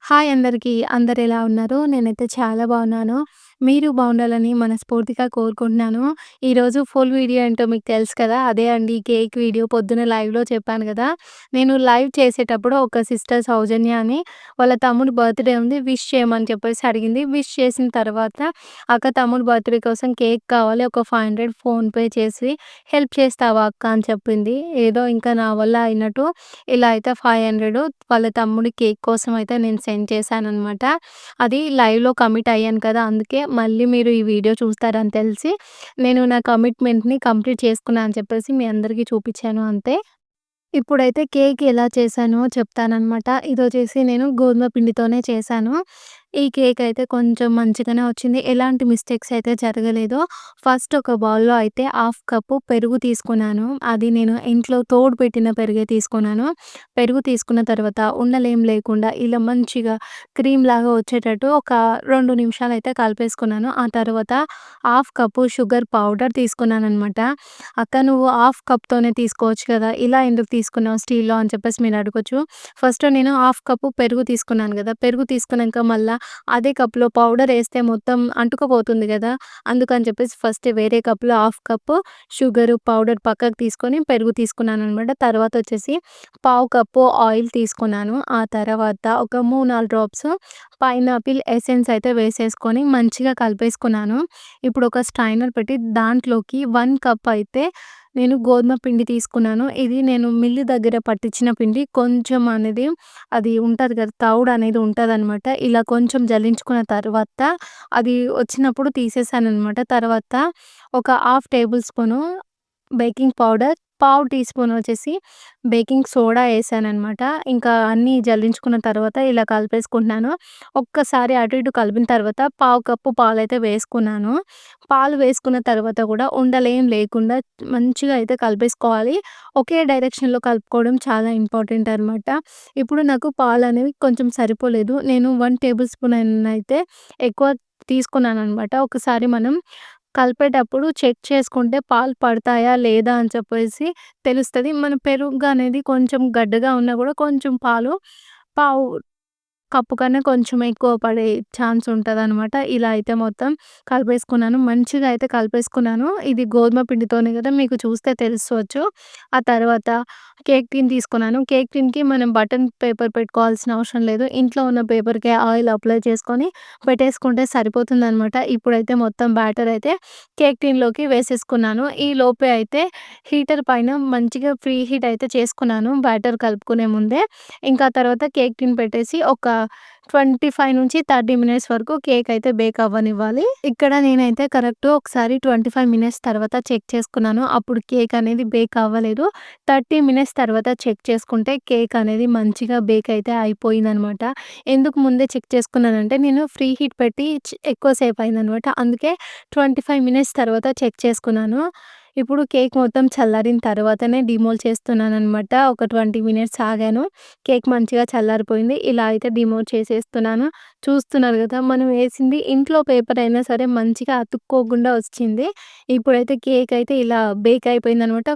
Hi అందరికీ. అందరెలా ఉన్నారు? నేనైతే చాలా బాగున్నాను. మీరు బాగుండాలని మనస్ఫూర్తిగా కోరుకుంటున్నాను. ఈరోజు ఫుల్ వీడియో ఏంటో మీకు తెలుసు కదా! అదే అండి కేక్ వీడియో పొద్దున లైవ్‌లో చెప్పాను గదా! నేను లైవ్ చేసేటప్పుడు ఒక సిస్టర్ సౌజన్య అని వాళ్ళ తమ్ముడి బర్త్‌డే ఉంది. విష్ చేయమని చెప్పేసి అడిగింది. విష్ చేసిన తర్వాత "అక్క తమ్ముడు బర్త్‌డే కోసం కేక్ కావాలి. ఒక 500 ఫోన్‌పే చేసి హెల్ప్ చేస్తావా అక్క" అని చెప్పింది. ఏదో ఇంకా నా వల్ల అయినట్టు ఇలా అయితే 500 వాళ్ళ తమ్ముడి కేక్ కోసం అయితే నేను సెండ్ చేశాననమాట. అది లైవ్‌లో కమిట్ అయ్యాను కదా! అందుకే మళ్ళీ మీరు ఈ వీడియో చూస్తారని తెలిసి నేను నా కమిట్మెంట్‌ని కంప్లీట్ చేసుకున్నా అని చెప్పేసి మీ అందరికీ చూపిచ్చాను అంతే. ఇప్పుడైతే కేక్ ఎలా చేశానో చెప్తాననమాట. ఇదొచ్చేసి నేను గోధుమ పిండితోనే చేశాను. ఈ కేక్ అయితే కొంచెం మంచిగానే వచ్చింది. ఎలాంటి మిస్టేక్స్ అయితే జరగలేదు. ఫస్ట్ ఒక బౌల్‌లో అయితే హాఫ్ కప్పు పెరుగు తీసుకున్నాను. అది నేను ఇంట్లో తోడు పెట్టిన పెరుగే తీసుకున్నాను. పెరుగు తీసుకున్న తర్వాత ఉండలేం లేకుండా ఇలా మంచిగా క్రీమ్‌లాగా వచ్చేటట్టు ఒక 2 నిమిషాలయితే కలిపేసుకున్నాను. ఆ తర్వాత హాఫ్ కప్పు షుగర్ పౌడర్ తీసుకున్నాననమాట. "అక్క నువ్వు హాఫ్ కప్‌తోనే తీసుకోవచ్చు కదా! ఇలా ఎందుకు తీసుకున్నావు స్టీల్‌లో" అని చెప్పేసి మీరు అడగొచ్చు. ఫస్ట్ నేను హాఫ్ కప్పు పెరుగు తీసుకున్నాను గదా! పెరుగు తీసుకున్నాక మళ్ళా అదే కప్‌లో పౌడర్ ఏస్తే మొత్తం అంటుకుపోతుంది గదా! అందుకని చెప్పేసి ఫస్ట్ వేరే కప్‌లో హాఫ్ కప్పు షుగరు పౌడర్ పక్కకు తీసుకొని పెరుగు తీసుకున్నాననమాట. తర్వాతొచ్చేసి పావు కప్పు ఆయిల్ తీసుకున్నాను. ఆ తర్వాత ఒక 3, 4 డ్రాప్స్ పైనాపిల్ ఎసెన్స్ అయితే వేసేసుకొని మంచిగా కలిపేసుకున్నాను. ఇప్పుడు ఒక స్ట్రైనర్ పెట్టి దాంట్లోకి 1 కప్ అయితే నేను గోధుమ పిండి తీసుకున్నాను. ఇది నేను మిల్లు దగ్గర పట్టించిన పిండి. కొంచెం అనేది అది ఉంటది కదా! తవుడనేది ఉంటదనమాట. ఇలా కొంచెం జల్లించుకున్న తర్వాత అది వచ్చినప్పుడు తీసేసాననమాట. తర్వాత ఒక half table spoon baking powder, పావు టీ స్పూన్ వచ్చేసి బేకింగ్ సోడా ఏసాననమాట. ఇంకా అన్నీ జల్లించుకున్న తర్వాత ఇలా కలిపేసుకుంటున్నాను. ఒక్కసారి అటు ఇటు కలిపిన తర్వాత పావు కప్పు పాలైతే వేసుకున్నాను. పాలు వేసుకున్న తర్వాత కూడా ఉండలేం లేకుండా మంచిగా అయితే కలిపేసుకోవాలి. ఒకే డైరెక్షన్‌లో కలుపుకోవడం చాలా ఇంపార్టెంట్ అనమాట. ఇప్పుడు నాకు పాలనేవి కొంచెం సరిపోలేదు. నేను 1 టేబుల్ స్పూన్ అయితే ఎక్కువ తీసుకున్నాననమాట. ఒకసారి మనం కలిపేటప్పుడు చెక్ చేసుకుంటే పాలు పడతాయా లేదా అని చెప్పేసి తెలుస్తది. మన పెరుగు అనేది కొంచెం గడ్డగా ఉన్నా గూడా కొంచెం పాలు పావు కప్పు కన్నా కొంచెం ఎక్కువ పడే ఛాన్స్ ఉంటదనమాట. ఇలా అయితే మొత్తం కలిపేసుకున్నాను. మంచిగా అయితే కలిపేసుకున్నాను. ఇది గోధుమ పిండితోనే గదా! మీకు చూస్తే తెలుసొచ్చు. ఆ తర్వాత కేక్ టిన్ తీసుకున్నాను. కేక్ టిన్‌కి మనం బటన్ పేపర్ పెట్టుకోవాల్సిన అవసరం లేదు. ఇంట్లో ఉన్న పేపర్‌కే ఆయిల్ అప్లై చేసుకొని పెట్టేసుకుంటే సరిపోతుందనమాట. ఇప్పుడైతే మొత్తం బ్యాటర్ అయితే కేక్ టిన్‌లోకి వేసేసుకున్నాను. ఈ లోపే అయితే హీటర్ పైన మంచిగా ప్రీ హీట్ అయితే చేసుకున్నాను బ్యాటర్ కలుపుకునే ముందే. ఇంకా తర్వాత కేక్ టిన్ పెట్టేసి ఒక 25-30 మినిట్స్ వరకు కేక్ అయితే బేక్ అవ్వనివ్వాలి. ఇక్కడ నేనైతే కరెక్ట్ ఒకసారి 25 మినిట్స్ తర్వాత చెక్ చేసుకున్నాను. అప్పుడు కేక్ అనేది బేక్ అవ్వలేదు. 30 మినిట్స్ తర్వాత చెక్ చేసుకుంటే కేక్ అనేది మంచిగా బేక్ అయితే అయిపోయిందనమాట. ఎందుకు ముందే చెక్ చేసుకున్నానంటే నేను ఫ్రీ హీట్ పెట్టి ఎక్కువ సేపు అయిందనమాట. అందుకే 25 మినిట్స్ తర్వాత చెక్ చేసుకున్నాను. ఇప్పుడు కేక్ మొత్తం చల్లారిన తర్వాతనే డీమోల్ చేస్తున్నాననమాట. ఒక 20 మినిట్స్ ఆగాను. కేక్ మంచిగా చల్లారిపోయింది. ఇలా అయితే డిమోట్ చేసేస్తున్నాను. చూస్తున్నారు గదా! మనం ఏసింది ఇంట్లో పేపర్ అయినా సరే మంచిగా అతుక్కోకుండా వచ్చింది. ఇప్పుడైతే కేక్ అయితే ఇలా బేక్ అయిపోయిందనమాట.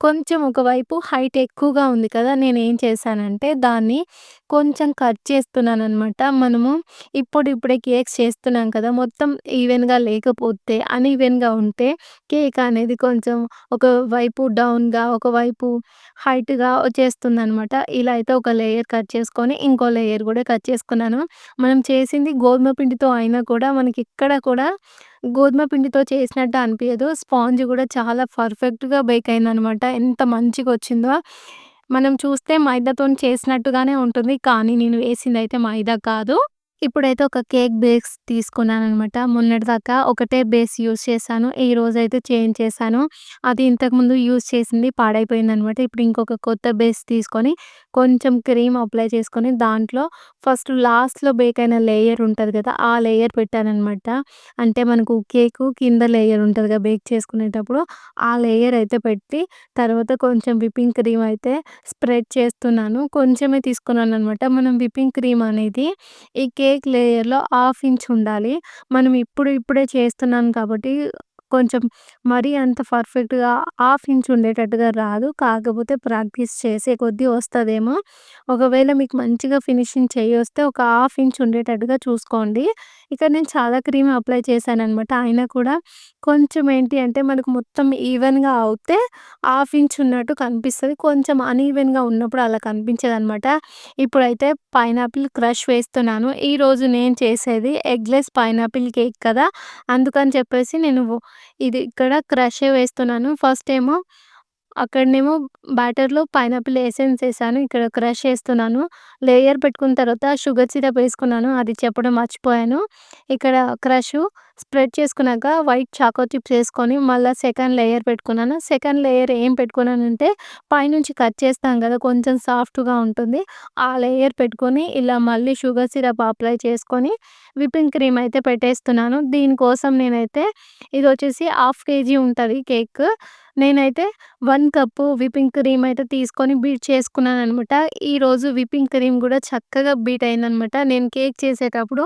కొంచెం ఒకవైపు హైట్ ఎక్కువగా ఉంది కదా! నేనేం చేశానంటే దాన్ని కొంచెం కట్ చేస్తున్నాననమాట. మనము ఇప్పుడిప్పుడే కేక్స్ చేస్తున్నాం కదా! మొత్తం ఈవెన్‌గా లేకపోతే అన్‌ఈవెన్‌గా ఉంటే కేక్ అనేది కొంచెం ఒకవైపు డౌన్‌గా, ఒకవైపు హైట్‌గా వచ్చేస్తుందనమాట. ఇలా అయితే ఒక లేయర్ కట్ చేసుకొని, ఇంకో లేయర్ గూడా కట్ చేసుకున్నాను. మనం చేసింది గోధుమ పిండితో అయినా కూడా మనకిక్కడ కూడా గోధుమ పిండితో చేసినట్టు అనిపియదు. స్పాంజ్ గూడా చాలా పర్ఫెక్ట్‌గా బేక్ అయిందనమాట. ఎంత మంచిగొచ్చిందో. మనం చూస్తే మైదాతోని చేసినట్టుగానే ఉంటుంది. కానీ నేను వేసిందయితే మైదా కాదు. ఇప్పుడైతే ఒక కేక్ బేస్ తీసుకున్నాననమాట. మొన్నటిదాకా ఒకటే బేస్ యూజ్ చేశాను. ఈరోజైతే చేంజ్ చేశాను. అది ఇంతకుముందు యూజ్ చేసింది పాడైపోయిందనమాట. ఇప్పుడు ఇంకొక కొత్త బేస్ తీసుకొని, కొంచెం క్రీమ్ అప్లై చేసుకొని, దాంట్లో ఫస్ట్ లాస్ట్‌లో బేక్ అయిన లేయర్ ఉంటది కదా! ఆ లేయర్ పెట్టాననమాట. అంటే మనకు కేకు కింద లేయర్ ఉంటదిగా బేక్ చేసుకునేటప్పుడు, ఆ లేయర్ అయితే పెట్టి, తర్వాత కొంచెం విప్పింగ్ క్రీమ్ అయితే స్ప్రెడ్ చేస్తున్నాను. కొంచెమే తీసుకున్నాననమాట. మనం విప్పింగ్ క్రీమ్ అనేది ఈ కేక్ లేయర్‌లో హాఫ్ ఇంచ్ ఉండాలి. మనం ఇప్పుడే చేస్తున్నాం కాబట్టి కొంచెం మరీ అంత పర్ఫెక్ట్‌గా హాఫ్ ఇంచ్ ఉండేటట్టుగా రాదు. కాకపోతే ప్రాక్టీస్ చేసే కొద్దీ వస్తదేమో. ఒకవేళ మీకు మంచిగా ఫినిషింగ్ చెయ్యొస్తే ఒక హాఫ్ ఇంచ్ ఉండేటట్టుగా చూసుకోండి. ఇక్కడ నేను చాలా క్రీమ్ అప్లై చేశాననమాట. అయినా కూడా కొంచెం ఏంటి అంటే మనకు మొత్తం ఈవెన్‌గా అవుతే హాఫ్ ఇంచ్ ఉన్నట్టు కనిపిస్తది. కొంచెం అన్‌ఈవెన్‌గా ఉన్నప్పుడు అలా కనిపించదనమాట. ఇప్పుడైతే పైనాపిల్ క్రష్ వేస్తున్నాను. ఈరోజు నేను చేసేది ఎగ్‌లెస్ పైనాపిల్ కేక్ కదా! అందుకని చెప్పేసి నేను ఇది ఇక్కడ క్రషే వేస్తున్నాను. ఫస్ట్ ఏమో అక్కడనేమో బ్యాటర్‌లో పైనాపిల్ ఎసెన్స్ ఏసాను. ఇక్కడ క్రష్ ఏస్తున్నాను. లేయర్ పెట్టుకున్న తర్వాత షుగర్ సిరప్ ఏసుకున్నాను. అది చెప్పడం మర్చిపోయాను. ఇక్కడ క్రషు స్ప్రెడ్ చేసుకున్నాక వైట్ చాకో చిప్స్ ఏసుకొని మళ్ళా సెకండ్ లేయర్ పెట్టుకున్నాను. సెకండ్ లేయర్ ఏం పెట్టుకున్నానంటే పైనుంచి కట్ చేస్తాం కదా! కొంచెం సాఫ్ట్‌గా ఉంటుంది. ఆ లేయర్ పెట్టుకొని ఇలా మళ్ళీ షుగర్ సిరప్ అప్లై చేసుకొని విప్పింగ్ క్రీమ్ అయితే పెట్టేస్తున్నాను. దీనికోసం నేనైతే ఇదొచ్చేసి హాఫ్ కేజీ ఉంటది కేక్. నేనైతే 1 కప్పు విప్పింగ్ క్రీమ్ అయితే తీసుకొని బీట్ చేసుకున్నాననమాట. ఈరోజు విప్పింగ్ క్రీమ్ గూడా చక్కగా బీట్ అయిందనమాట. నేను కేక్ చేసేటప్పుడు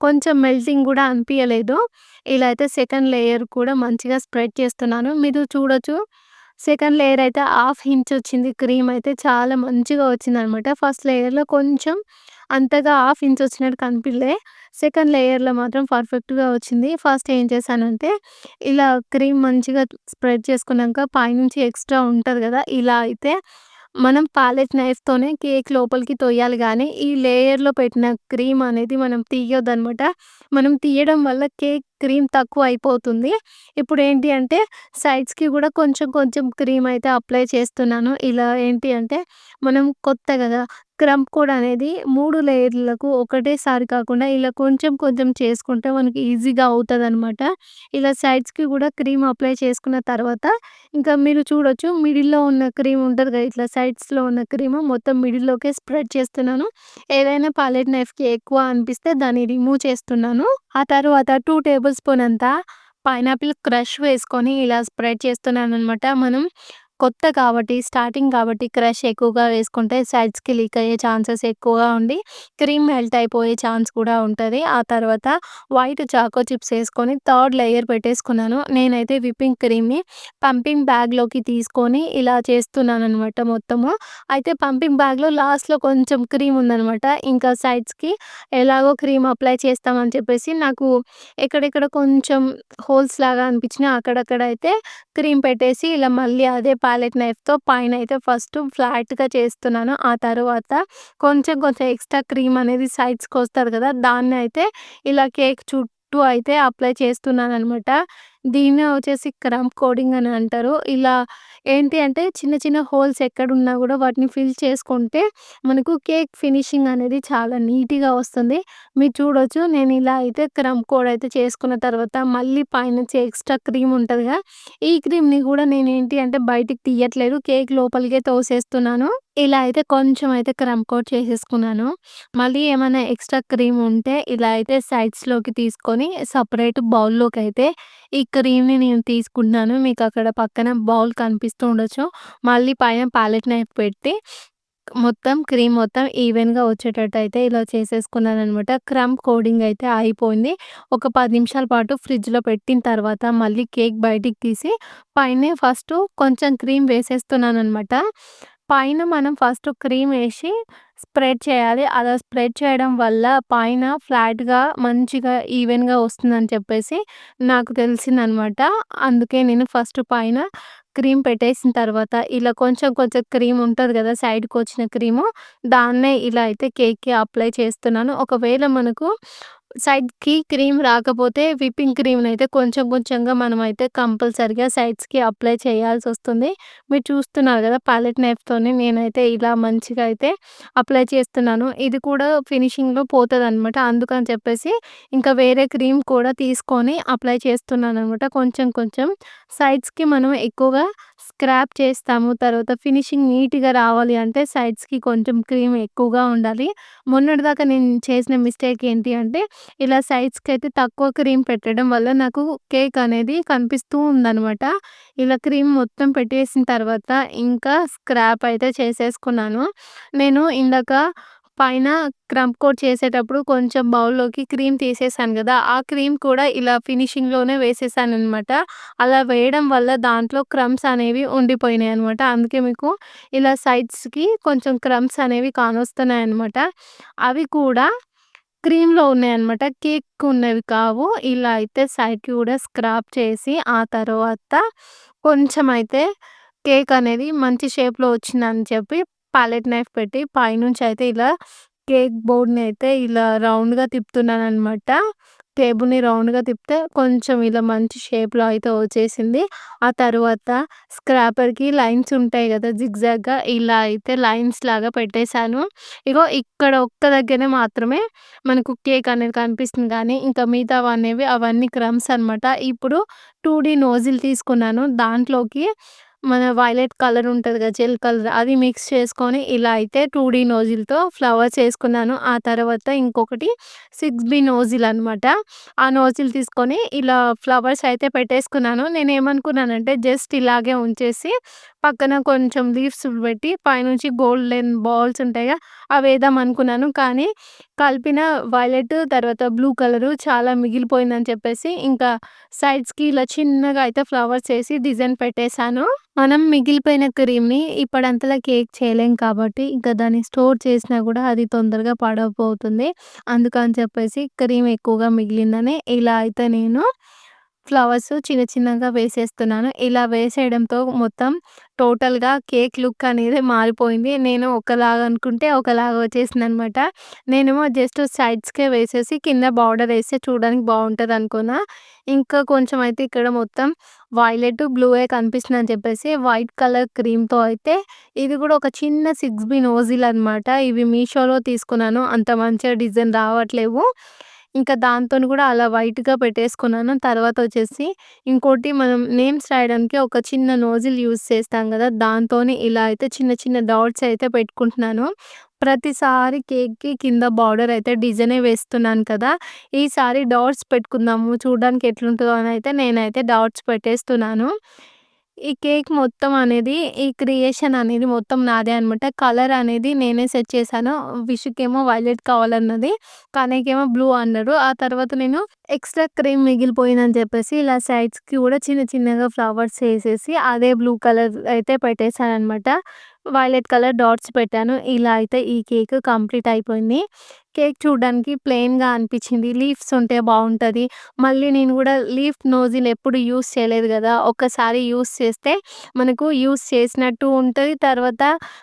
కొంచెం మెల్టింగ్ గూడా అనిపియలేదు. ఇలా అయితే సెకండ్ లేయర్ కూడా మంచిగా స్ప్రెడ్ చేస్తున్నాను. మీరు చూడొచ్చు. సెకండ్ లేయర్ అయితే హాఫ్ ఇంచ్ వచ్చింది క్రీమ్ అయితే చాలా మంచిగా వచ్చిందనమాట. ఫస్ట్ లేయర్‌లో కొంచెం అంతగా హాఫ్ ఇంచ్ వచ్చినట్టు కనిపియలే. సెకండ్ లేయర్‌లో మాత్రం పర్ఫెక్ట్‌గా వచ్చింది. ఫస్ట్ ఏం చేశానంటే ఇలా క్రీమ్ మంచిగా స్ప్రెడ్ చేసుకున్నాక పైనుంచి ఎక్స్‌ట్రా ఉంటది గదా! ఇలా అయితే మనం పాలెట్ నైఫ్‌తోనే కేక్ లోపలికి తొయ్యాలి గానీ, ఈ లేయర్‌లో పెట్టిన క్రీమ్ అనేది మనం తీయొద్దనమాట. మనం తీయడం వల్ల కేక్ క్రీమ్ తక్కువ అయిపోతుంది. ఇప్పుడేంటి అంటే సైడ్స్‌కి గూడా కొంచెం కొంచెం క్రీమ్ అయితే అప్లై చేస్తున్నాను. ఇలా ఏంటి అంటే మనం కొత్త గదా! క్రంబ్ కోడ్ అనేది 3 లేయర్లకు ఒకటేసారి కాకుండా ఇలా కొంచెం కొంచెం చేసుకుంటే మనకి ఈజీగా అవుతదనమాట. ఇలా సైడ్స్‌కి గూడా క్రీమ్ అప్లై చేసుకున్న తర్వాత ఇంకా మీరు చూడొచ్చు మిడిల్‌లో ఉన్న క్రీమ్ ఉంటది కదా! ఇట్లా సైడ్స్‌లో ఉన్న క్రీమ్ మొత్తం మిడిల్‌లోకే స్ప్రెడ్ చేస్తున్నాను. ఏదైనా పాలెట్ నైఫ్‌కి ఎక్కువ అనిపిస్తే దాన్ని రిమూవ్ చేస్తున్నాను. ఆ తరువాత 2 టేబుల్ స్పూన్ అంతా పైనాపిల్ క్రష్ వేసుకొని ఇలా స్ప్రెడ్ చేస్తున్నాననమాట. మనం కొత్త కాబట్టి, స్టార్టింగ్ కాబట్టి క్రష్ ఎక్కువగా వేసుకుంటే సైడ్స్‌కి లీక్ అయ్యే ఛాన్సెస్ ఎక్కువగా ఉండి, క్రీమ్ మెల్ట్ అయిపోయే ఛాన్స్ కూడా ఉంటది. ఆ తర్వాత వైట్ చాకో చిప్స్ ఏసుకొని థర్డ్ లేయర్ పెట్టేసుకున్నాను. నేనైతే విప్పింగ్ క్రీమ్‌ని పంపింగ్ బ్యాగ్‌లోకి తీసుకొని ఇలా చేస్తున్నాననమాట మొత్తము. అయితే పంపింగ్ బ్యాగ్‌లో లాస్ట్‌లో కొంచెం క్రీమ్ ఉందనమాట. ఇంకా సైడ్స్‌కి ఎలాగో క్రీమ్ అప్లై చేస్తామని చెప్పేసి నాకు ఎక్కడెక్కడ కొంచెం హోల్స్ లాగా అనిపించినాయి అక్కడక్కడైతే క్రీమ్ పెట్టేసి ఇలా మళ్ళీ అదే పాలెట్ నైఫ్‌తో పైనైతే ఫస్ట్ ఫ్లాట్‌గా చేస్తున్నాను. ఆ తరువాత కొంచెం కొంచెం ఎక్స్‌ట్రా క్రీమ్ అనేది సైడ్స్‌కొస్తది కదా! దాన్నయితే ఇలా కేక్ చుట్టూ అయితే అప్లై చేస్తున్నాననమాట. దీన్నే వచ్చేసి క్రంబ్ కోడింగ్ అని అంటారు. ఇలా ఏంటి అంటే చిన్న చిన్న హోల్స్ ఎక్కడున్నా గూడా వాటిని ఫిల్ చేసుకుంటే మనకు కేక్ ఫినిషింగ్ అనేది చాలా నీట్‌గా వస్తుంది. మీరు చూడొచ్చు నేను ఇలా అయితే క్రంబ్ కోడ్ అయితే చేసుకున్న తర్వాత మళ్ళీ పైనుంచి ఎక్స్‌ట్రా క్రీమ్ ఉంటదిగా, ఈ క్రీమ్‌ని గూడా నేనేంటి అంటే బయటికి తీయట్లేదు. కేక్ లోపలికే తోసేస్తున్నాను. ఇలా అయితే కొంచెం అయితే క్రంబ్ కోట్ చేసేసుకున్నాను. మళ్ళీ ఏమైనా ఎక్స్‌ట్రా క్రీమ్ ఉంటే ఇలా అయితే సైడ్స్‌లోకి తీసుకొని సెపరేట్ బౌల్‌లోకైతే ఈ క్రీమ్‌ని నేను తీసుకుంటున్నాను. మీకక్కడ పక్కన బౌల్ కనిపిస్తూ ఉండొచ్చు. మళ్ళీ పైన పాలెట్ నైఫ్ పెట్టి మొత్తం క్రీమ్ మొత్తం ఈవెన్‌గా వచ్చేటట్టయితే ఇలా చేసేసుకున్నాననమాట. క్రంబ్ కోడింగ్ అయితే అయిపోయింది. ఒక 10 నిమిషాల పాటు ఫ్రిడ్జ్‌లో పెట్టిన తర్వాత మళ్ళీ కేక్ బయటికి తీసి పైనే ఫస్టు కొంచెం క్రీమ్ వేసేస్తున్నాననమాట. పైన మనం ఫస్ట్ క్రీమ్ ఏసి స్ప్రెడ్ చేయాలి. అలా స్ప్రెడ్ చేయడం వల్ల పైన ఫ్లాట్‌గా మంచిగా ఈవెన్‌గా వస్తుందని చెప్పేసి నాకు తెలిసిందనమాట. అందుకే నేను ఫస్ట్ పైన క్రీమ్ పెట్టేసిన తర్వాత ఇలా కొంచెం కొంచెం క్రీమ్ ఉంటది గదా! సైడ్‌కొచ్చిన క్రీము దాన్నే ఇలా అయితే కేక్‌కి అప్లై చేస్తున్నాను. ఒకవేళ మనకు సైడ్‌కి క్రీమ్ రాకపోతే విప్పింగ్ క్రీమ్‌నయితే కొంచెం కొంచెంగా మనమైతే కంపల్సరీగా సైడ్స్‌కి అప్లై చేయాల్సొస్తుంది. మీరు చూస్తున్నారు గదా! పాలెట్ నైఫ్‌తోని నేనైతే ఇలా మంచిగా అయితే అప్లై చేస్తున్నాను. ఇది కూడా ఫినిషింగ్‌లో పోతదనమాట. అందుకని చెప్పేసి ఇంకా వేరే క్రీమ్ కూడా తీసుకొని అప్లై చేస్తున్నాననమాట. కొంచెం కొంచెం సైడ్స్‌కి మనం ఎక్కువగా స్క్రాప్ చేస్తాము. తర్వాత ఫినిషింగ్ నీట్‌గా రావాలి అంటే సైడ్స్‌కి కొంచెం క్రీమ్ ఎక్కువగా ఉండాలి. మొన్నటిదాకా నేను చేసిన మిస్టేక్ ఏంటి అంటే ఇలా సైడ్స్‌కైతే తక్కువ క్రీమ్ పెట్టడం వల్ల నాకు కేక్ అనేది కనిపిస్తూ ఉందనమాట. ఇలా క్రీమ్ మొత్తం పెట్టేసిన తర్వాత ఇంకా స్క్రాప్ అయితే చేసేసుకున్నాను. నేను ఇందాక పైన క్రంబ్ కోట్ చేసేటప్పుడు కొంచెం బౌల్‌లోకి క్రీమ్ తీసేసాను గదా! ఆ క్రీమ్ కూడా ఇలా ఫినిషింగ్‌లోనే వేసేసాననమాట. అలా వేయడం వల్ల దాంట్లో క్రమ్స్ అనేవి ఉండిపోయినాయనమాట. అందుకే మీకు ఇలా సైడ్స్‌కి కొంచెం క్రమ్స్ అనేవి కానొస్తున్నాయనమాట. అవి కూడా క్రీమ్‌లో ఉన్నాయన్నమాట. కేక్‌కున్నవి కావు. ఇలా అయితే సైడ్‌కి కూడా స్క్రాప్ చేసి, ఆ తర్వాత కొంచెమైతే కేక్ అనేది మంచి షేప్‌లో వచ్చిందని చెప్పి పాలెట్ నైఫ్ పెట్టి పైనుంచయితే ఇలా కేక్ బోర్డ్‌ని అయితే ఇలా రౌండ్‌గా తిప్పుతున్నాననమాట. టేబుల్‌ని రౌండ్‌గా తిప్పితే కొంచెం ఇలా మంచి షేప్‌లో అయితే వచ్చేసింది. ఆ తరువాత స్క్రాపర్‌కి లైన్స్ ఉంటాయి గదా! జిగ్‌జాగ్‌గా ఇలా అయితే లైన్స్ లాగా పెట్టేసాను. ఇగో ఇక్కడ ఒక్క దగ్గరనే మాత్రమే మనకు కేక్ అనేది కనిపిస్తుంది గానీ, ఇంకా మిగతావనేవి అవన్నీ క్రమ్స్ అనమాట. ఇప్పుడు 2 నోజిల్ తీసుకున్నాను. దాంట్లోకి మన వైలెట్ కలర్ ఉంటది గదా! జెల్ కలర్ అది మిక్స్ చేసుకొని ఇలా అయితే 2 నోజిల్‌తో ఫ్లవర్స్ ఏసుకున్నాను. ఆ తర్వాత ఇంకొకటి 6 నోజిల్ అనమాట. ఆ నోజిల్ తీసుకొని ఇలా ఫ్లవర్స్ అయితే పెట్టేసుకున్నాను. నేనేమనుకున్నానంటే జస్ట్ ఇలాగే ఉంచేసి పక్కన కొంచెం లీవ్స్ పెట్టి పైనుంచి గోల్డెన్ బాల్స్ ఉంటాయిగా అవేద్దాం అనుకున్నాను. కానీ కలిపిన వైలెట్ తర్వాత బ్లూ కలరు చాలా మిగిలిపోయిందని చెప్పేసి ఇంకా సైడ్స్‌కి ఇలా చిన్నగా అయితే ఫ్లవర్స్ ఏసి డిజైన్ పెట్టేసాను. మనం మిగిలిపోయిన క్రీమ్‌ని ఇప్పడంతలా కేక్ చేయలేం కాబట్టి, ఇంకా దాన్ని స్టోర్ చేసినా గూడా అది తొందరగా పాడైపోతుంది. అందుకని చెప్పేసి క్రీమ్ ఎక్కువగా మిగిలిందని ఇలా అయితే నేను ఫ్లవర్స్ చిన్న చిన్నగా వేసేస్తున్నాను. ఇలా వేసేయడంతో మొత్తం టోటల్‌గా కేక్ లుక్ అనేది మారిపోయింది. నేను ఒకలాగా అనుకుంటే ఒకలాగా వచ్చేసిందనమాట. నేనేమో జస్ట్ సైడ్స్‌కే వేసేసి కింద బార్డర్ ఏస్తే చూడడానికి బావుంటదనుకున్నా. ఇంకా కొంచెం అయితే ఇక్కడ మొత్తం వైలెట్, బ్లూయే కనిపిస్తుందని చెప్పేసి వైట్ కలర్ క్రీమ్‌తో అయితే ఇది కూడా ఒక చిన్న 6బీ నోజిల్ అనమాట. ఇవి మీషోలో తీసుకున్నాను. అంత మంచిగా డిజైన్ రావట్లేవు. ఇంకా దాంతోని కూడా అలా వైట్‌గా పెట్టేసుకున్నాను. తర్వాతొచ్చేసి ఇంకోటి మనం నేమ్స్ రాయడానికి ఒక చిన్న నోజిల్ యూజ్ చేస్తాం గదా! దాంతోని ఇలా అయితే చిన్న చిన్న డాట్స్ అయితే పెట్టుకుంటున్నాను. ప్రతిసారి కేక్‌కి కింద బార్డర్ అయితే డిజైనే వేస్తున్నాను కదా! ఈసారి డాట్స్ పెట్టుకుందాము చూడడానికి ఎట్లుంటదో అనయితే నేనైతే డాట్స్ పెట్టేస్తున్నాను. ఈ కేక్ మొత్తం అనేది ఈ క్రియేషన్ అనేది మొత్తం నాదే అనమాట. కలర్ అనేది నేనే సెట్ చేశాను. విష్‌కేమో వైలెట్ కావాలన్నది. కనయ్యకేమో బ్లూ అన్నాడు. ఆ తర్వాత నేను ఎక్స్‌ట్రా క్రీమ్ మిగిలిపోయిందని చెప్పేసి ఇలా సైడ్స్‌కి కూడా చిన్న చిన్నగా ఫ్లవర్స్ ఏసేసి అదే బ్లూ కలర్ అయితే పెట్టేసాననమాట. వైలెట్ కలర్ డాట్స్ పెట్టాను. ఇలా అయితే ఈ కేక్ కంప్లీట్ అయిపోయింది. కేక్ చూడ్డానికి ప్లెయిన్‌గా అనిపిచ్చింది. లీవ్స్ ఉంటే బావుంటది. మళ్ళీ నేను గూడా లీఫ్ నోజిల్ ఎప్పుడు యూజ్ చేయలేదు గదా! ఒక్కసారి యూజ్ చేస్తే మనకు యూజ్ చేసినట్టు ఉంటది. తర్వాత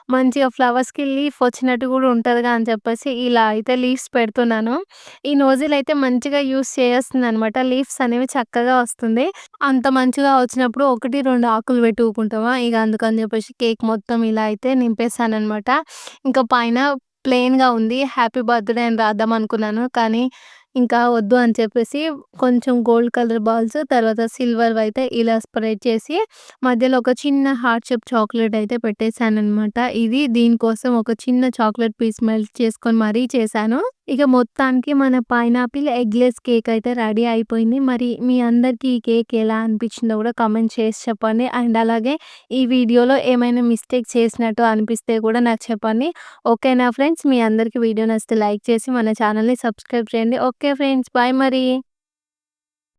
మంచిగా ఫ్లవర్స్‌కి లీఫ్ వచ్చినట్టు గూడా ఉంటదిగా అని చెప్పేసి ఇలా అయితే లీవ్స్ పెడుతున్నాను. ఈ నోజిల్ అయితే మంచిగా యూజ్ చేస్తుందనమాట. లీవ్స్ అనేవి చక్కగా వస్తుంది. అంత మంచిగా వచ్చినప్పుడు 1, 2 ఆకులు పెట్టి ఊకుంటామా? ఇగ అందుకని చెప్పేసి కేక్ మొత్తం ఇలా అయితే నింపేసాననమాట. ఇంకా పైన ప్లెయిన్‌గా ఉంది. హ్యాపీ బర్త్‌డే అని రాద్దాం అనుకున్నాను. కానీ ఇంకా వద్దు అని చెప్పేసి కొంచెం గోల్డ్ కలర్ బాల్స్ తర్వాత సిల్వర్‌వయితే ఇలా స్ప్రెడ్ చేసి మధ్యలో ఒక చిన్న హార్ట్ షేప్ చాక్లేట్ అయితే పెట్టేసాననమాట. ఇది దీనికోసం ఒక చిన్న చాక్లేట్ పీస్ మెల్ట్ చేసుకొని మరీ చేశాను. ఇక మొత్తానికి మన పైనాపిల్ ఎగ్‌లెస్ కేక్ అయితే రెడీ అయిపోయింది. మరి మీ అందరికీ ఈ కేక్ ఎలా అనిపించిందో కూడా కామెంట్ చేసి చెప్పండి. అండ్ అలాగే ఈ వీడియోలో ఏమైనా మిస్టేక్ చేసినట్టు అనిపిస్తే కూడా నాకు చెప్పండి. ఓకేనా ఫ్రెండ్స్? మీ అందరికీ వీడియో నచ్చితే లైక్ చేసి మన ఛానల్‌ని సబ్స్క్రైబ్ చేయండి. Okay friends. బాయ్ మరి.